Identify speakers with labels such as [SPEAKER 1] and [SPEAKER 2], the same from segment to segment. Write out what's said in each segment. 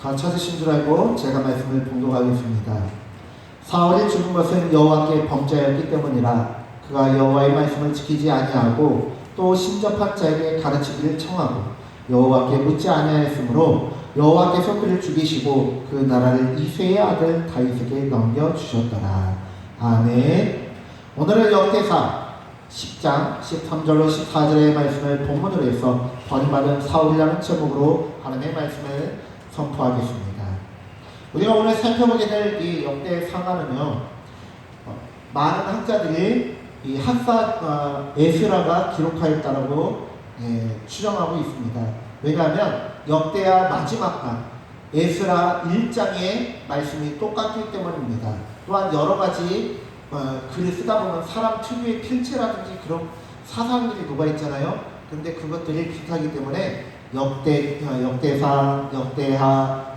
[SPEAKER 1] 다 찾으신 줄 알고 제가 말씀을 봉독하겠습니다. 사울이 죽은 것은 여호와께 범죄하였기 때문이라. 그가 여호와의 말씀을 지키지 아니하고 또 신접한 자에게 가르치기를 청하고 여호와께 묻지 아니하였으므로 여호와께서 그를 죽이시고 그 나라를 이새의 아들 다윗에게 넘겨주셨더라. 아멘. 오늘은 역대상 10장 13절로 14절의 말씀을 본문으로 해서 버림받은 사울이라는 제목으로 하나님의 말씀을 선포하겠습니다. 우리가 오늘 살펴보게 될 이 역대상하는요, 많은 학자들이 이 에스라가 기록하였다라고 추정하고 있습니다. 왜냐하면 역대하 마지막 강 에스라 1장의 말씀이 똑같기 때문입니다. 또한 여러 가지 글을 쓰다 보면 사람 특유의 필체라든지 그런 사상들이 녹아있잖아요. 근데 그것들이 비슷하기 때문에 역대상, 역대하,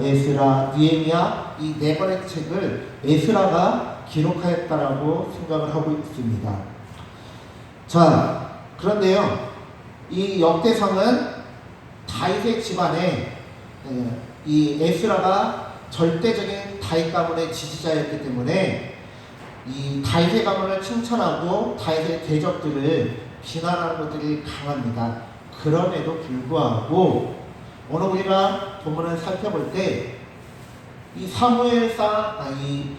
[SPEAKER 1] 에스라, 느헤미야 이 네 권의 책을 에스라가 기록하였다라고 생각을 하고 있습니다. 자, 그런데요, 이 역대상은 다윗의 집안에 이 에스라가 절대적인 다윗 가문의 지지자였기 때문에 이 다윗의 가문을 칭찬하고 다윗의 대적들을 비난하는 것들이 강합니다. 그럼에도 불구하고 오늘 우리가 본문을 살펴볼 때 이 이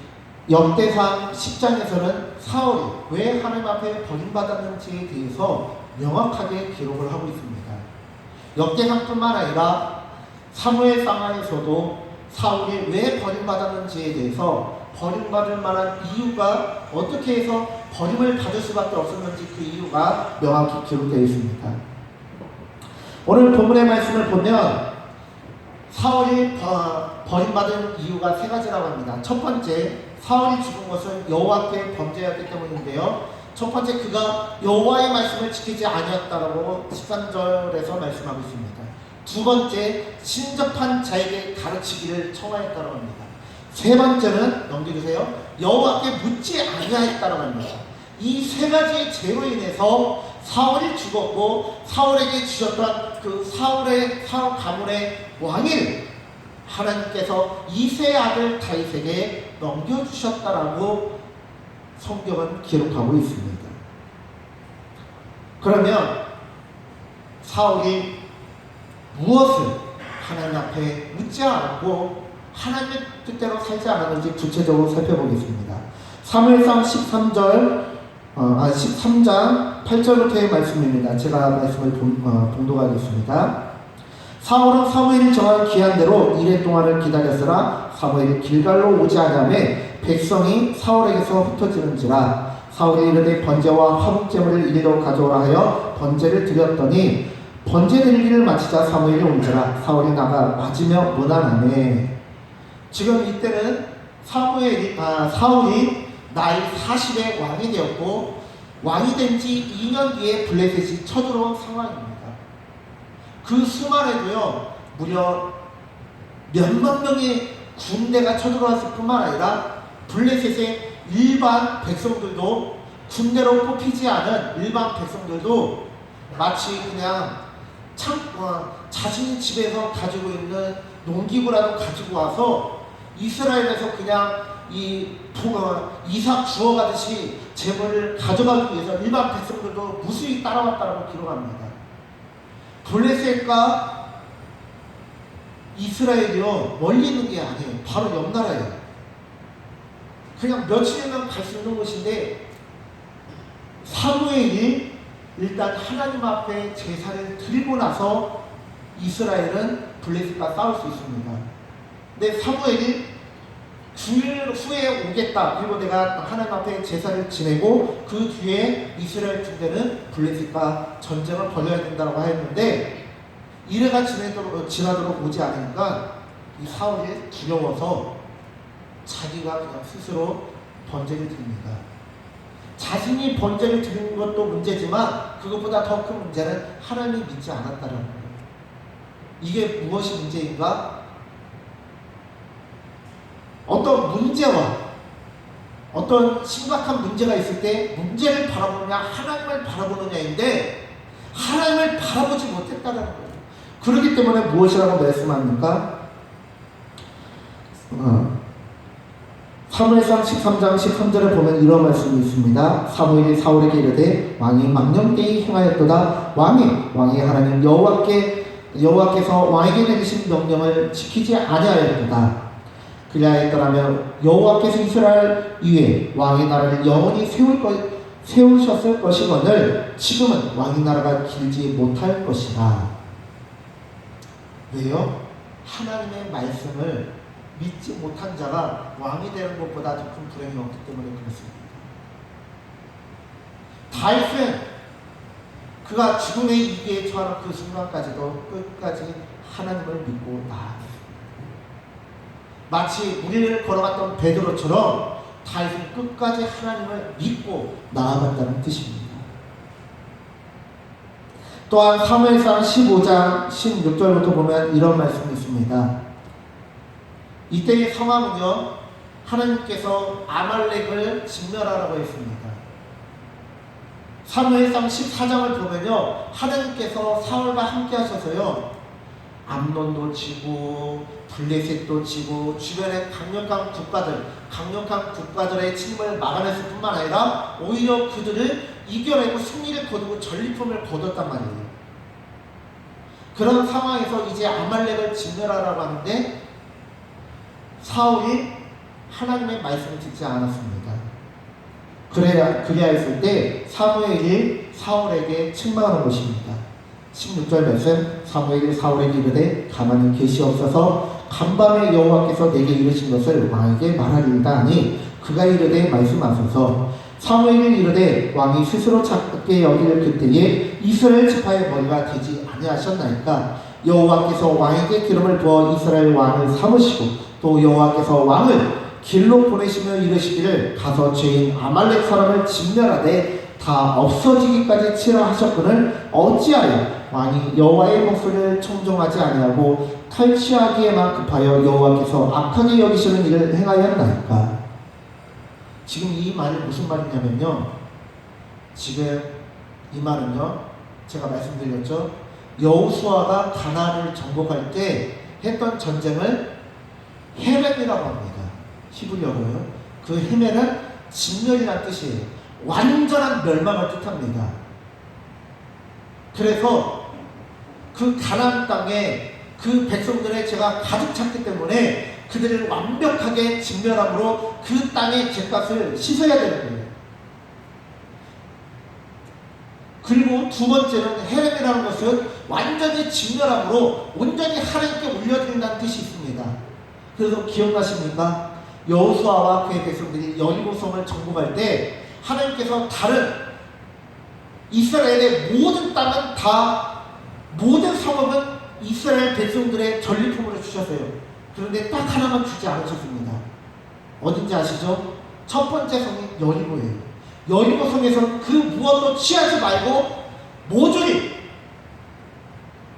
[SPEAKER 1] 역대상 10장에서는 사울이 왜 하나님 앞에 버림받았는지에 대해서 명확하게 기록을 하고 있습니다. 역대상뿐만 아니라 사무엘상에서도 사울이 왜 버림받았는지에 대해서 버림받을 만한 이유가 어떻게 해서 버림을 받을 수밖에 없었는지 그 이유가 명확히 기록되어 있습니다. 오늘 본문의 말씀을 보면 사울이 버림받은 이유가 세 가지라고 합니다. 첫 번째, 사울이 죽은 것은 여호와께 범죄하였기 때문인데요. 첫 번째, 그가 여호와의 말씀을 지키지 아니었다라고 13절에서 말씀하고 있습니다. 두 번째, 신접한 자에게 가르치기를 청하였다고 합니다. 세 번째는 넘겨주세요. 여호와께 묻지 아니하였다고 합니다. 이 세 가지의 죄로 인해서 사울이 죽었고 사울에게 주셨던 그 사울 가문의 왕위를 하나님께서 이새의 아들 다윗에게 넘겨주셨다라고 성경은 기록하고 있습니다. 그러면 사울이 무엇을 하나님 앞에 묻지 않았고 하나님의 뜻대로 살지 않았는지 구체적으로 살펴보겠습니다. 사무엘상 13장 8절부터의 말씀입니다. 제가 말씀을 봉독하겠습니다. 사울은 사무엘이 정한 기한 대로 이레 동안을 기다렸으나 사무엘이 길갈로 오지 아니하매 백성이 사울에게서 흩어지는지라. 사울이 이르되 번제와 화목제물을 이리로 가져오라 하여 번제를 드렸더니 번제 드리기를 마치자 사무엘이 온지라. 사울이 나가 맞으며 무난하네. 지금 이때는 사울이 나이 40에 왕이 되었고 왕이 된 지 2년 뒤에 블레셋이 쳐들어온 상황입니다. 그 수만에도요, 무려 몇만 명의 군대가 쳐들어왔을 뿐만 아니라 블레셋의 일반 백성들도, 군대로 뽑히지 않은 일반 백성들도 마치 그냥 자신이 집에서 가지고 있는 농기구라도 가지고 와서 이스라엘에서 그냥 이삭 주워가듯이 재물을 가져가기 위해서 일반 백성들도 무수히 따라왔다고 기록합니다. 블레셋과 이스라엘이요, 멀리 있는 게 아니에요. 바로 옆 나라예요. 그냥 며칠이면 갈 수 있는 곳인데 사무엘이 일단 하나님 앞에 제사를 드리고 나서 이스라엘은 블레셋과 싸울 수 있습니다. 근데 사무엘이 주일 후에 오겠다, 그리고 내가 하나님 앞에 제사를 지내고 그 뒤에 이스라엘 군대는 블레셋과 전쟁을 벌여야 된다고 하였는데 이래가 지나도록 오지 않으니까 이 사울이 두려워서 자기가 그냥 스스로 번제를 드립니다. 자신이 번제를 드리는 것도 문제지만 그것보다 더 큰 문제는 하나님이 믿지 않았다는 거예요. 이게 무엇이 문제인가? 어떤 문제와 어떤 심각한 문제가 있을 때 문제를 바라보느냐 하나님을 바라보느냐인데 하나님을 바라보지 못했다는 거예요. 그렇기 때문에 무엇이라고 말씀합니까? 사무엘상 13장 13절에 보면 이런 말씀이 있습니다. 사무엘이 사울에게 이르되 왕이 망령되이 행하였도다. 왕이 하나님 여호와께서 왕에게 내리신 명령을 지키지 아니하였도다. 그리하였더라면 여호와께서 이스라엘 위에 왕의 나라를 영원히 세우셨을 것이거늘 지금은 왕의 나라가 길지 못할 것이라. 왜요? 하나님의 말씀을 믿지 못한 자가 왕이 되는 것보다 더 큰 불행이 없기 때문에 그렇습니다. 다윗은 그가 죽음의 위기에 처하는 그 순간까지도 끝까지 하나님을 믿고 나아갔습니다. 마치 우리를 걸어갔던 베드로처럼 다윗은 끝까지 하나님을 믿고 나아갔다는 뜻입니다. 또한 사무엘상 15장 16절부터 보면 이런 말씀이 있습니다. 이때의 상황은요, 하나님께서 아말렉을 진멸하라고 했습니다. 사무엘상 14장을 보면요, 하나님께서 사울과 함께 하셔서요, 암논도 지고 블레셋도 지고 주변의 강력한 국가들의 침입을 막아냈을 뿐만 아니라 오히려 그들을 이겨내고 승리를 거두고 전리품을 거뒀단 말이에요. 그런 상황에서 이제 아말렉을 진멸하라고 하는데 사울이 하나님의 말씀을 듣지 않았습니다. 그리하였을 때 사무엘이 사울에게 책망하는 것입니다. 16절 말씀, 사무엘이 사울에게 이르되 가만히 계시옵소서. 간밤에 여호와께서 내게 이르신 것을 왕에게 말하리이다 하니 그가 이르되 말씀하소서. 사무엘이 이르되 왕이 스스로 작게 여길 그때에 이스라엘 지파의 머리가 되지 아니하셨나이까. 여호와께서 왕에게 기름을 부어 이스라엘 왕을 삼으시고 또 여호와께서 왕을 길로 보내시며 이르시기를 가서 죄인 아말렉 사람을 진멸하되 다 없어지기까지 치라 하셨거늘 어찌하여 왕이 여호와의 목소리를 청종하지 아니하고 탈취하기에만 급하여 여호와께서 악하게 여기시는 일을 행하였나이까. 지금 이 말이 무슨 말이냐면요, 지금 이 말은요, 제가 말씀드렸죠, 여호수아가 가나안을 정복할 때 했던 전쟁을 헤멜이라고 합니다. 히브리어로요. 그 헤멜은 진멸이라는 뜻이에요. 완전한 멸망을 뜻합니다. 그래서 그 가나안 땅에 그 백성들의 죄가 가득 찼기 때문에 그들을 완벽하게 진멸함으로 그 땅의 죄값을 씻어야 되는 거예요. 그리고 두 번째는 헤렘이라는 것은 완전히 진멸함으로 온전히 하나님께 올려드린다는 뜻이 있습니다. 그래서 기억나십니까? 여호수아와 그의 백성들이 여리고성을 정복할 때 하나님께서 다른 이스라엘의 모든 땅은 다, 모든 성읍은 이스라엘 백성들의 전리품으로 주셨어요. 그런데 딱 하나만 주지 않으셨습니다. 어딘지 아시죠? 첫 번째 성이 여리고예요. 여리고 성에서는 그 무엇도 취하지 말고 모조리,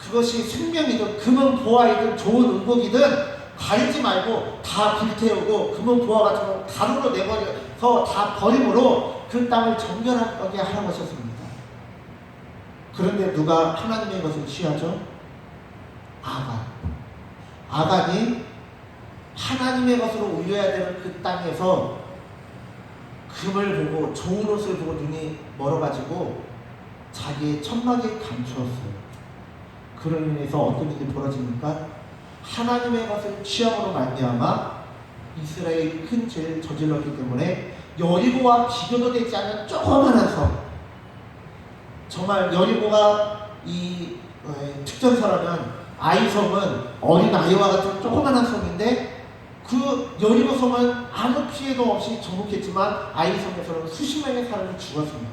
[SPEAKER 1] 그것이 생명이든 금은 보화이든 좋은 은복이든 가리지 말고 다 불태우고 금은 보화 같은 거 가루로 내버려서 다 버림으로 그 땅을 정결하게 하라고 하셨습니다. 그런데 누가 하나님의 것을 취하죠? 아간이 하나님의 것으로 올려야 되는 그 땅에서 금을 보고 좋은 옷을 보고 눈이 멀어가지고 자기의 천막에 감추었어요. 그로 인해서 어떤 일이 벌어집니까? 하나님의 것을 취함으로 말미암아 이스라엘이 큰 죄를 저질렀기 때문에 여리고와 비교도 되지 않는 조그만한 성, 정말 여리고가 이 특전사라면 아이성은 어린 아이와 같은 조그만한 성인데 그 여리고 성은 아무 피해도 없이 정복했지만 아이성에서는 수십 명의 사람이 죽었습니다.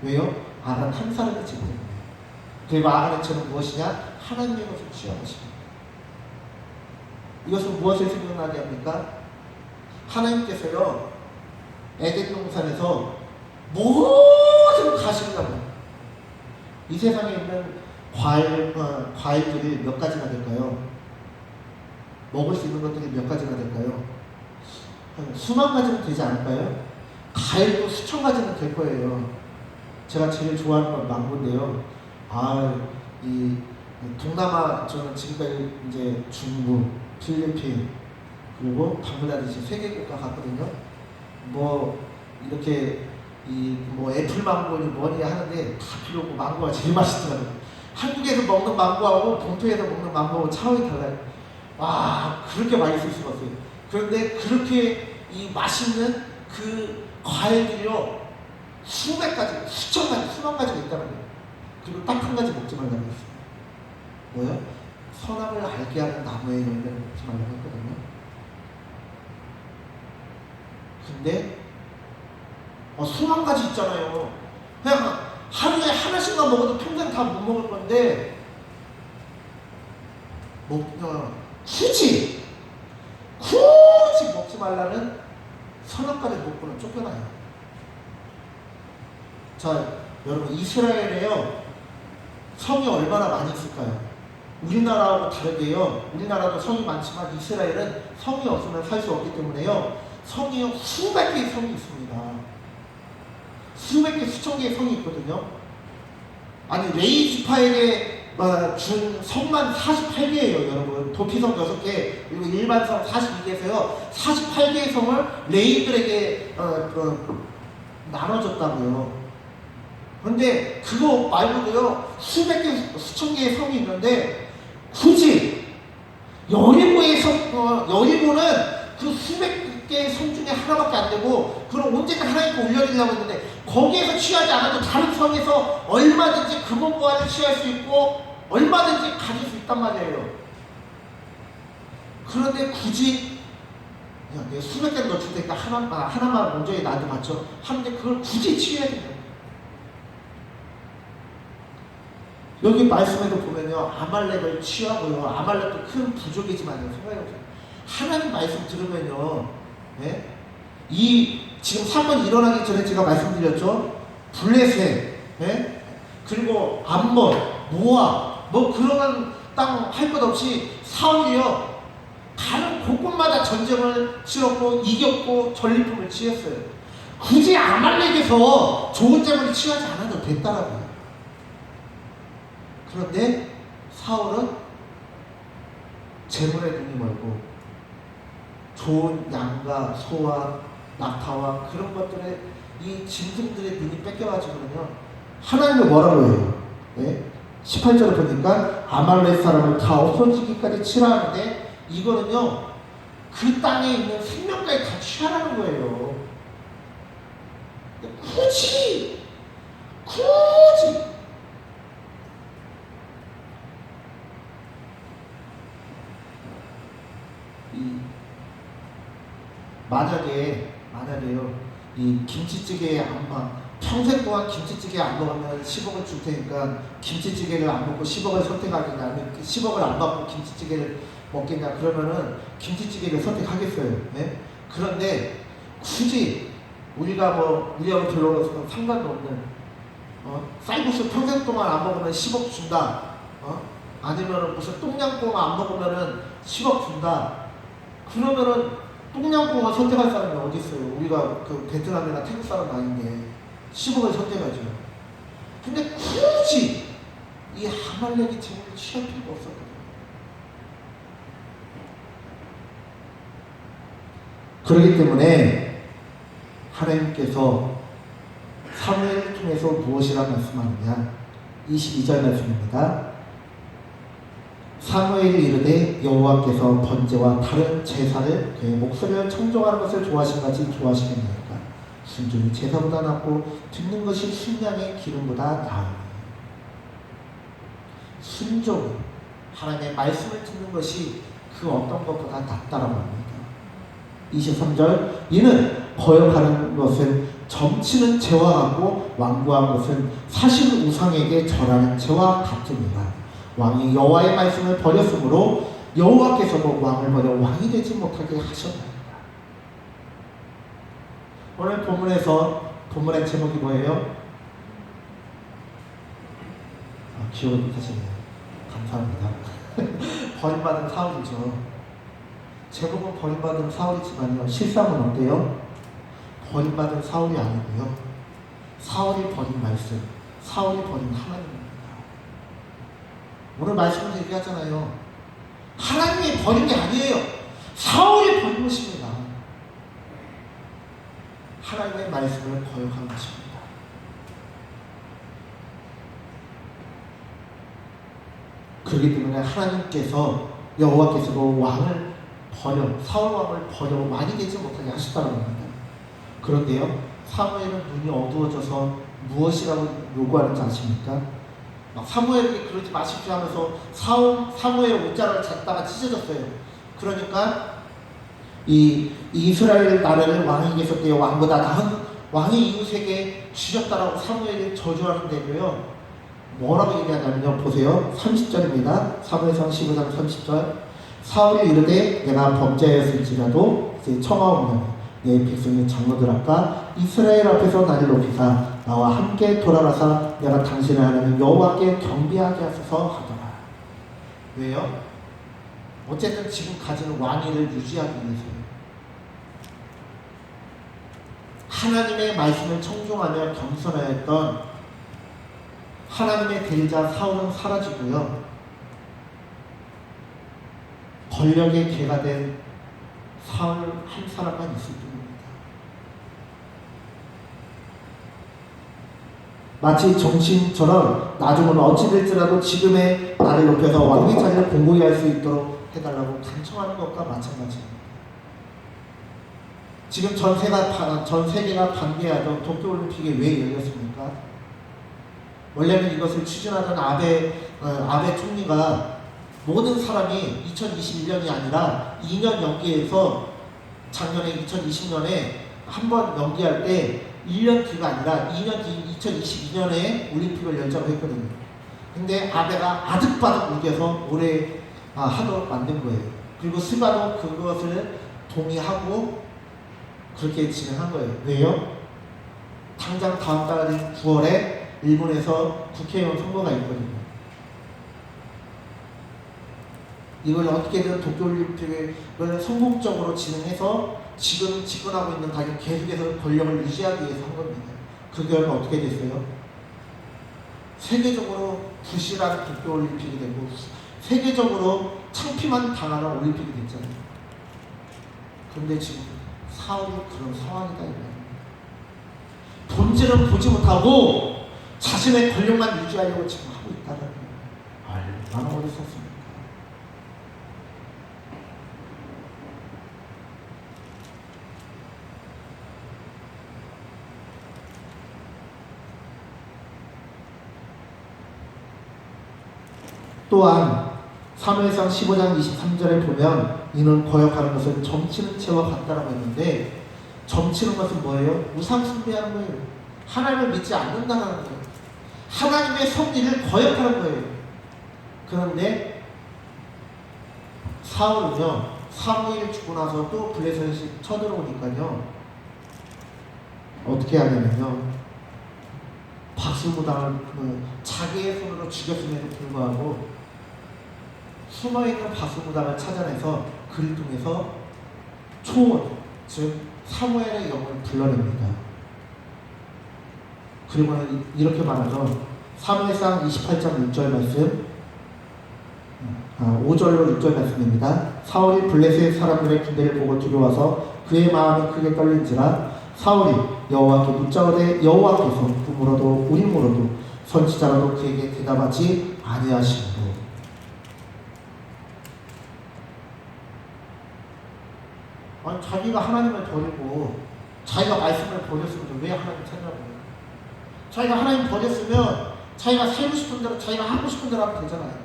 [SPEAKER 1] 왜요? 아간 한 사람의 죄 때문에. 그리고 아간의 죄는 무엇이냐? 하나님의 것을 취한 것입니다. 이것은 무엇을 생각나게 합니까? 하나님께서요, 에덴 동산에서 모든 가시나무, 이 세상에 있는 과일들이 몇 가지나 될까요? 먹을 수 있는 것들이 몇 가지나 될까요? 한 수만 가지는 되지 않을까요? 과일도 수천 가지는 될 거예요. 제가 제일 좋아하는 건 망고인데요. 이 동남아, 저는 지금까지 이제 중국, 필리핀, 그 그리고 방글라데시 세계 국가 갔거든요. 뭐 이렇게 이 뭐 애플 망고니 뭐니 하는데 다 필요 없고 망고가 제일 맛있더라고요. 한국에서 먹는 망고하고 본토에서 먹는 망고하고 차원이 달라요. 와, 그렇게 맛있을 수가 없어요. 그런데 그렇게 이 맛있는 그 과일들이요, 수백 가지, 수천 가지, 수만 가지가 있다는 거예요. 그리고 딱 한 가지 먹지 말라고 했어요. 뭐요? 선악을 알게 하는 나무의 열매를 먹지 말라고 했거든요. 근데 수만 가지 있잖아요. 그냥 하루에 하나씩만 먹어도 평생 다 못 먹을 건데 굳이 먹지 말라는 선악과를 먹고는 쫓겨나요. 자, 여러분, 이스라엘에요 성이 얼마나 많이 있을까요? 우리나라하고 다르게요, 우리나라도 성이 많지만 이스라엘은 성이 없으면 살 수 없기 때문에요, 성이요 수백 개의 성이 있습니다. 수백 개, 수천 개의 성이 있거든요. 아니, 레이 지파에게 준 성만 48개예요, 여러분. 도피성 6개, 그리고 일반성 42개에서요, 48개의 성을 레이들에게 나눠줬다고요. 그런데 그거 말고도요, 수백 개, 수천 개의 성이 있는데, 굳이 여리고는 그 수백 개의 성 중에 하나밖에 안 되고, 그럼 언제까 하나님께 올려드리려고 했는데, 거기에서 취하지 않아도 다른 성에서 얼마든지 금은보화를 취할 수 있고 얼마든지 가질 수 있단 말이에요. 그런데 굳이 내가 수백 개를 넣어줄 테니까 하나만 먼저 나한테 맞춰 하는데 그걸 굳이 취해야 돼요. 여기 말씀에도 보면요, 아말렉을 취하고요, 아말렉도 큰 부족이지만요, 생각해보세요. 하나님 말씀 들으면요, 네? 이 지금 사건이 일어나기 전에 제가 말씀드렸죠. 블레셋, 네? 그리고 암몬, 모압, 뭐 그런 땅 할 것 없이 사울이요, 다른 곳곳마다 전쟁을 치렀고 이겼고 전리품을 취했어요. 굳이 아말렉에서 좋은 재물을 취하지 않아도 됐다라고요. 그런데 사울은 재물에 눈이 멀고 좋은 양과 소와 낙타와 그런 것들의 이 짐승들의 눈이 뺏겨가지고는요, 하나님을 뭐라고 해요? 네? 18절을 보니까 아말렉 사람을 다 없어지기까지 치라하는데, 이거는요 그 땅에 있는 생명까지 다 취하라는 거예요. 굳이 만약에요, 이 김치찌개에 평생 동안 김치찌개 안 먹으면 10억을 줄 테니까 김치찌개를 안 먹고 10억을 선택하겠냐, 아니면 10억을 안 받고 김치찌개를 먹겠냐, 그러면은 김치찌개를 선택하겠어요. 네? 그런데 굳이 우리하고 별로 상관도 없는 쌀국수 평생 동안 안 먹으면 10억 준다, 아니면은 무슨 똠양꿍 안 먹으면은 10억 준다, 그러면은 똠양꿍을 선택할 사람이 어디 있어요? 우리가 그 베트남이나 태국 사람 아닌데 10억을 선택하죠. 근데 굳이 이 아말렉이 재물을 취할 필요가 없었거든요. 그렇기 때문에 하나님께서 사무엘을 통해서 무엇이라 말씀하느냐, 22절 말씀입니다. 사무엘이 이르되 여호와께서 번제와 다른 제사를 그의 목소리를 청종하는 것을 좋아하신 같이 좋아하시겠나이까. 순종이 제사보다 낫고 듣는 것이 순양의 기름보다 나으니. 순종, 하나님의 말씀을 듣는 것이 그 어떤 것보다 낫다라고 합니다. 23절, 이는 거역하는 것은 점치는 죄와 같고 완고한 것은 사실 우상에게 절하는 죄와 같으니라. 왕이 여호와의 말씀을 버렸으므로 여호와께서도 왕을 버려 왕이 되지 못하게 하셨나이다. 오늘 본문의 제목이 뭐예요? 기억을 못하시네요. 감사합니다. 버림받은 사울이죠. 제목은 버림받은 사울이지만요, 실상은 어때요? 버림받은 사울이 아니고요, 사울이 버린 말씀, 사울이 버린 하나님입니다. 오늘 말씀을 얘기하잖아요. 하나님이 버린 게 아니에요. 사울이 버린 것입니다. 하나님의 말씀을 거역한 것입니다. 그렇기 때문에 하나님께서 여호와께서도 왕을 버려 사울 왕을 버려 왕이 되지 못하게 하셨다고 합니다. 그런데요, 사무엘은 눈이 어두워져서 무엇이라고 요구하는지 아십니까? 막 사무엘에게 그러지 마십시오 하면서 사무엘 옷자락을 잡다가 찢어졌어요. 그러니까 이 이스라엘 나라를 왕이 계속 때요 왕보다 나은 왕의 이웃에게 주셨다라고 사무엘이 저주하는데도요, 뭐라고 얘기하냐면요, 보세요. 30절입니다. 사무엘상 15장 30절. 사울이 이르되 내가 범죄하였을지라도 이제 청하옵나니 내 백성의 장로들 앞과 이스라엘 앞에서 나를 높이사 나와 함께 돌아가사 내가 당신의 하나님 여호와께 경배하게 하소서 하더라. 왜요? 어쨌든 지금 가지는 왕위를 유지하기 위해서요. 하나님의 말씀을 청종하며 겸손하였던 하나님의 대리자 사울은 사라지고요, 권력의 개가 된 사울 한 사람만 있을 뿐입니다. 마치 정신처럼 나중은 어찌 될지라도 지금의 나를 높여서 왕의 자리를 공고히 할 수 있도록 해달라고 간청하는 것과 마찬가지입니다. 지금 전 세계가 반대하던 도쿄올림픽이 왜 열렸습니까? 원래는 이것을 추진하던 아베 총리가 모든 사람이 2021년이 아니라 2년 연기해서 작년에 2020년에 한 번 연기할 때 1년 뒤가 아니라 2년 뒤 2022년에 올림픽을 열자고 했거든요. 근데 아베가 아득바득 우겨서 올해 하도록 만든 거예요. 그리고 스가도 그것을 동의하고 그렇게 진행한 거예요. 왜요? 당장 다음 달인 9월에 일본에서 국회의원 선거가 있거든요. 이걸 어떻게든 도쿄올림픽을 성공적으로 진행해서 지금 집권하고 있는 당이 계속해서 권력을 유지하기 위해서 한 겁니다. 그 결과 어떻게 됐어요? 세계적으로 부실한 도쿄올림픽이 되고 세계적으로 창피만 당하는 올림픽이 됐잖아요. 그런데 지금 사울이 그런 상황이다 이거예요. 본질은 보지 못하고 자신의 권력만 유지하려고 지금 하고 있다는 거예요. 얼마나 어리석습니까? 또한 사무엘상 15장 23절에 보면 이는 거역하는 것은 점치는 채와 같다라고 했는데, 점치는 것은 뭐예요? 우상 숭배하는 거예요. 하나님을 믿지 않는다는 거예요. 하나님의 섭리를 거역하는 거예요. 그런데 사울은요, 사무엘이 죽고 나서 또 블레셋이 쳐들어오니까요, 어떻게 하냐면요, 박수무당을 자기의 손으로 죽였음에도 불구하고 숨어있는 박수무당을 찾아내서 그를 통해서 초원, 즉 사무엘의 영을 불러냅니다. 그리고는 이렇게 말하죠. 사무엘상 28장 6절 말씀, 5절로 6절 말씀입니다. 사울이 블레셋 사람들의 군대를 보고 두려워서 그의 마음이 크게 떨린지라 사울이 여호와께 묻자오되 여호와께서 꿈으로도 우림으로도 선지자라도 그에게 대답하지 아니하시고. 아니, 자기가 하나님을 버리고 자기가 말씀을 버렸으면 왜 하나님 찾냐고요. 자기가 하나님 버렸으면 자기가 살고 싶은 대로 자기가 하고 싶은 대로 하면 되잖아요.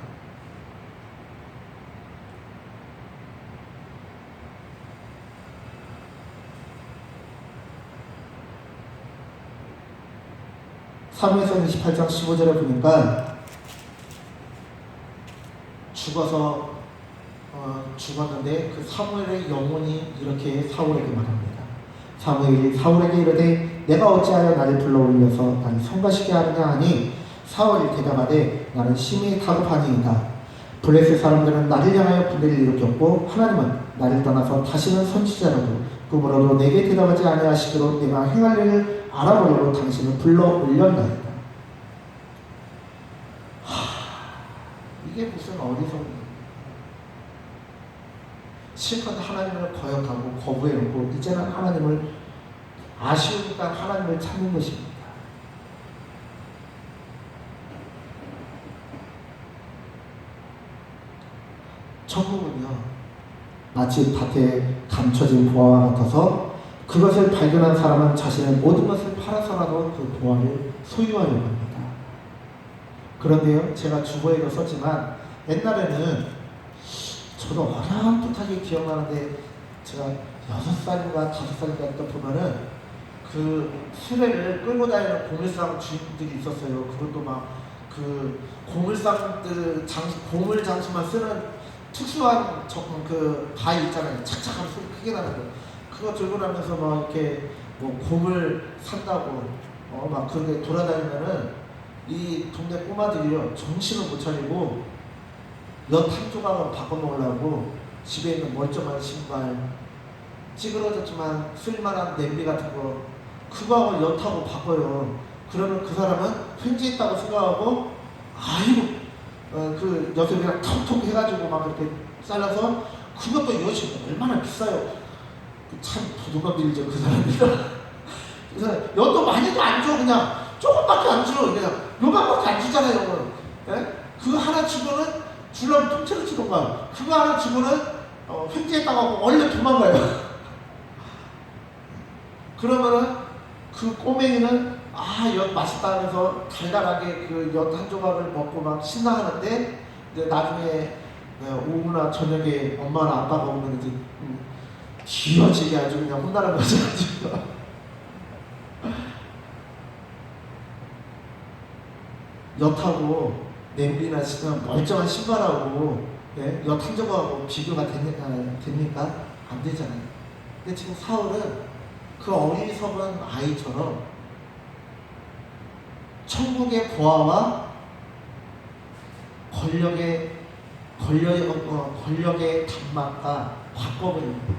[SPEAKER 1] 사무엘상 28장 15절에 보니까 죽었는데 그 사무엘의 영혼이 이렇게 사울에게 말합니다. 사무엘이 사울에게 이르되 내가 어찌하여 나를 불러올려서 나를 성가시게 하느냐 하니 사울이 대답하되 나는 심히 다급하니이다. 블레셋 사람들은 나를 향하여 군대를 일으켰고 하나님은 나를 떠나서 다시는 선지자라도 꿈으로도 내게 대답하지 아니하시도록 내가 행할 일을 알아보려고 당신을 불러 올렸나이다. 이게 무슨 어리석은 실컷 하나님을 거역하고 거부해놓고 이제는 하나님을 아쉬우니까 하나님을 찾는 것입니다. 천국은요, 마치 밭에 감춰진 보화와 같아서 그것을 발견한 사람은 자신의 모든 것을 팔아서라도 그 보화를 소유하려고 합니다. 그런데요, 제가 주보에도 썼지만 옛날에는 저도 어렴풋하게 기억나는데 제가 6살인가 5살인가 때 보면은 그 수레를 끌고 다니는 고물상 주인들이 있었어요. 그것도 막 그 고물상들 고물 장수만 쓰는 특수한 그 바위 있잖아요. 착착한 소리 크게 나는 거. 그거 들고 나면서 막 이렇게 뭐 고물 산다고 막 그렇게 돌아다니면은 이 동네 꼬마들이요 정신을 못 차리고 엿 한 조각으로 바꿔먹으려고 집에 있는 멀쩡한 신발, 찌그러졌지만 쓸만한 냄비 같은 거 그거하고 엿하고 바꿔요. 그러면 그 사람은 횡재했다고 생각하고 아이고 그 엿을 그냥 톡톡 해가지고 막 이렇게 잘라서 그것도 엿이 얼마나 비싸요. 참 도둑만 빌죠 그 사람이라. 그래서 엿도 많이도 안 줘. 그냥 조금밖에 안 줘. 그냥 요만밖에 안 주잖아요. 예? 그거 하나 주고는 줄라면 통째로 주던가 그거 하나 주고는 횡재했다고 하고 얼른 도망가요. 그러면은 그 꼬맹이는 엿 맛있다 하면서 달달하게 그 엿 한 조각을 먹고 막 신나하는데 이제 나중에 오후나 저녁에 엄마나 아빠가 오면 이제 기어지게 아주 그냥 혼나는 거죠. 엿하고 냄비나 멀쩡한 신발하고 엿 한 조각하고 비교가 됩니까? 안 되잖아요. 근데 지금 사울은 그 어리석은 아이처럼 천국의 보화와 권력의 단맛과 바꿔버립니다.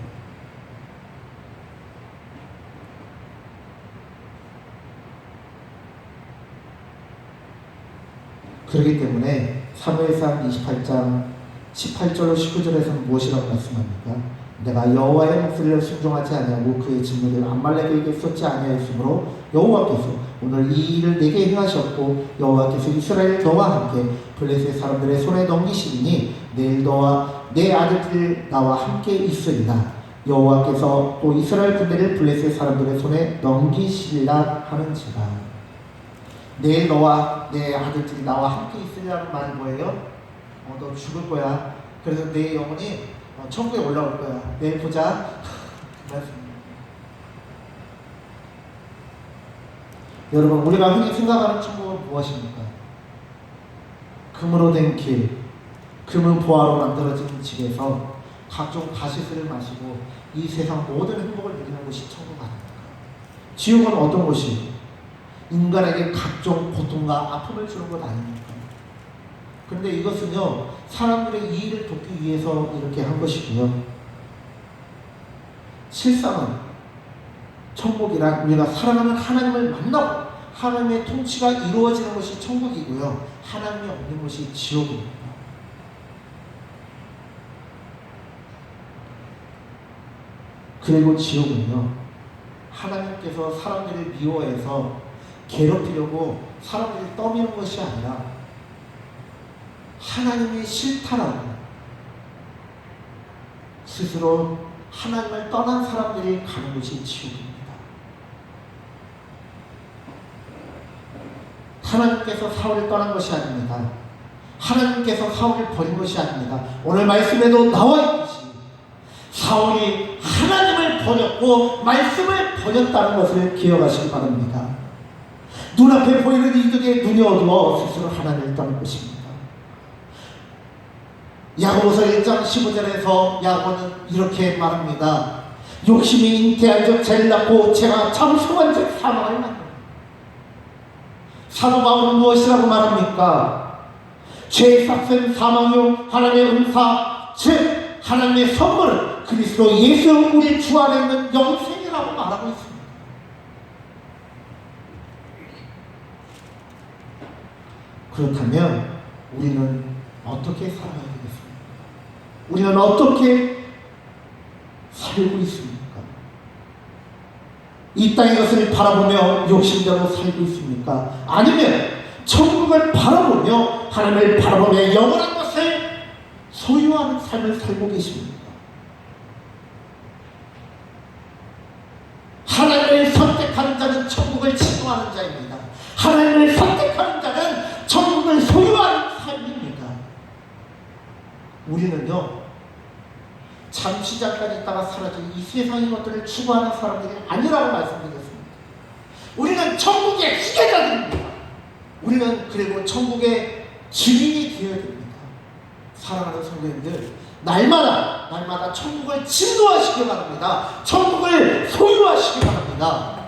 [SPEAKER 1] 그렇기 때문에 사무엘상 28장 18절로 19절에서는 무엇이라고 말씀합니까? 내가 여호와의 목소리를 순종하지 아니하고 그의 진노를 암말렉에게 쏟지 아니하였으므로 여호와께서 오늘 이 일을 내게 행하셨고 여호와께서 이스라엘 너와 함께 블레셋 사람들의 손에 넘기시리니 내일 너와 내 아들들 나와 함께 있으리라. 여호와께서 또 이스라엘 군대를 블레셋 사람들의 손에 넘기시리라 하는지라. 내일 너와 내 아들들이 나와 함께 있으리라는 말이 뭐예요? 너 죽을 거야. 그래서 내 영혼이 천국에 올라올 거야. 내일 보자. 여러분, 우리가 흔히 생각하는 천국은 무엇입니까? 금으로 된 길, 금은 보화로 만들어진 집에서 각종 가시스를 마시고 이 세상 모든 행복을 누리는 곳이 천국 아닙니까? 지옥은 어떤 곳이? 인간에게 각종 고통과 아픔을 주는 것 아닙니까? 그런데 이것은요, 사람들의 이익을 돕기 위해서 이렇게 한 것이고요. 실상은 천국이란 우리가 사랑하는 하나님을 만나고 하나님의 통치가 이루어지는 것이 천국이고요. 하나님이 없는 것이 지옥입니다. 그리고 지옥은요, 하나님께서 사람들을 미워해서 괴롭히려고 사람들을 떠미는 것이 아니라 하나님이 싫다라고 스스로 하나님을 떠난 사람들이 가는 것이 지옥입니다. 하나님께서 사울을 떠난 것이 아닙니다. 하나님께서 사울을 버린 것이 아닙니다. 오늘 말씀에도 나와 있듯이 사울이 하나님을 버렸고 말씀을 버렸다는 것을 기억하시기 바랍니다. 눈앞에 보이는 이득에 눈이 어두워 스스로 하나님을 떠난 것입니다. 야고보서 1장 15절에서 야고보는 이렇게 말합니다. 욕심이 잉태한 적 죄를 낳고 죄가 장성한 적 사망을 낳는다. 사도 바울은 무엇이라고 말합니까? 죄의 삭은 사망이요 하나님의 은사 즉 하나님의 선물은 그리스도 예수 우리 주 안에 있는 영생이라고 말하고 있습니다. 그렇다면 우리는 어떻게 살아야 되겠습니까? 우리는 어떻게 살고 있습니까? 이 땅의 것을 바라보며 욕심대로 살고 있습니까? 아니면 천국을 바라보며 하나님을 바라보며 영원한 것을 소유하는 삶을 살고 계십니까? 하나님을 선택하는 자는 천국을 침노하는 자입니다. 하나님을 선택하는 자는 천국을 소유하는 삶입니다. 우리는요, 잠시 잠깐 있다가 사라진 이 세상의 것들을 추구하는 사람들이 아니라고 말씀드렸습니다. 우리는 천국의 후계자들입니다. 우리는 그리고 천국의 증인이 되어야 됩니다. 사랑하는 성도님들, 날마다 천국을 침노하시기 바랍니다. 천국을 소유하시기 바랍니다.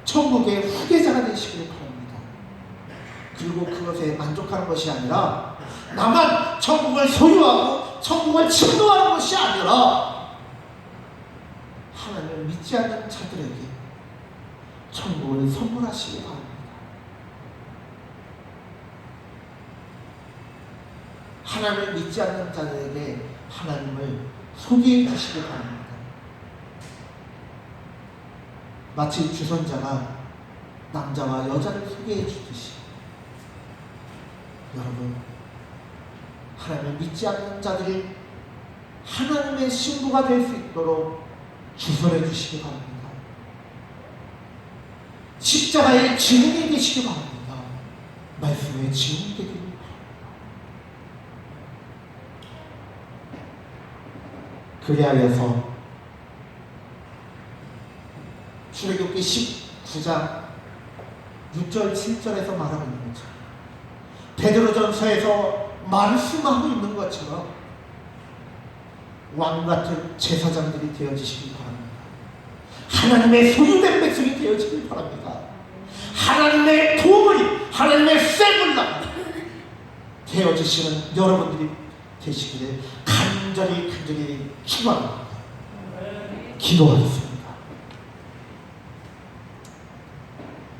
[SPEAKER 1] 천국의 후계자가 되시기를 바랍니다. 그리고 그것에 만족하는 것이 아니라 나만 천국을 소유하고 천국을 침노하는 것이 아니라 하나님을 믿지 않는 자들에게 천국을 선물하시기 바랍니다. 하나님을 믿지 않는 자들에게 하나님을 소개해 주시기 바랍니다. 마치 주선자가 남자와 여자를 소개해 주듯이 여러분, 하나님을 믿지 않는 자들이 하나님의 신부가 될 수 있도록 주선해 주시기 바랍니다. 십자가의 증인이 되시기 바랍니다. 말씀의 증인이 되기를 바랍니다. 그리하여서 출애굽기 19장 6절 7절에서 말하고 있는 거죠. 베드로전서에서 말씀하고 있는 것처럼 왕같은 제사장들이 되어지시기 바랍니다. 하나님의 소유된 백성이 되어지길 바랍니다. 하나님의 도움이, 하나님의 쇠물나 되어지시는 여러분들이 되시기를 간절히 축원합니다. 기도하겠습니다.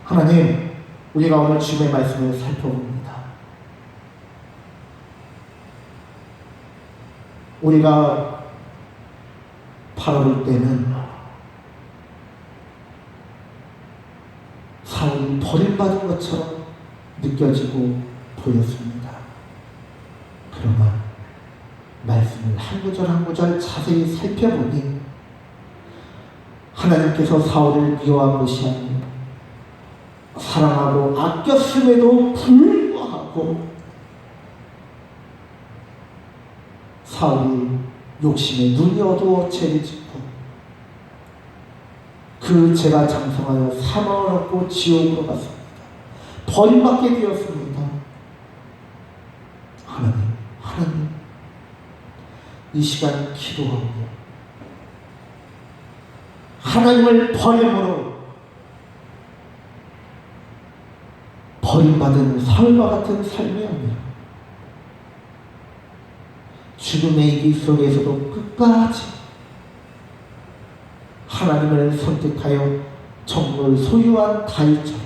[SPEAKER 1] 하나님, 우리가 오늘 주님의 말씀을 살펴봅니다. 우리가 바라볼 때는 사울이 버림받은 것처럼 느껴지고 보였습니다. 그러나 말씀을 한 구절 한 구절 자세히 살펴보니 하나님께서 사울을 미워한 것이 아니라 사랑하고 아꼈음에도 불구하고 사울이 욕심에 눈이 어두워 죄를 짓고 그 죄가 장성하여 사망을 얻고 지옥으로 갔습니다. 버림받게 되었습니다. 하나님, 이 시간 기도하고 하나님을 버림으로 버림받은 사울과 같은 삶이 아니라 죽음의 이 속에서도 끝까지 하나님을 선택하여 천국을 소유한 다윗처럼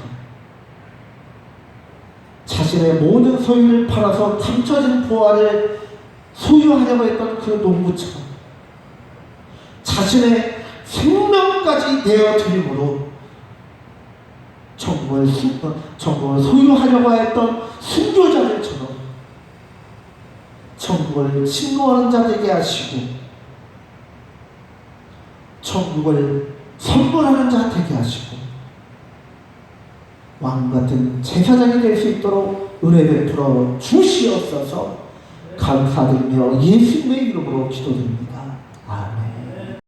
[SPEAKER 1] 자신의 모든 소유를 팔아서 감춰진 보화를 소유하려고 했던 그 농부처럼 자신의 생명까지 내어드림으로 천국을 소유하려고 했던 순교자들처럼 천국을 침노하는 자 되게 하시고 천국을 선물하는 자 되게 하시고 왕같은 제사장이 될 수 있도록 은혜 베풀어 주시옵소서. 감사드리며 예수님의 이름으로 기도드립니다.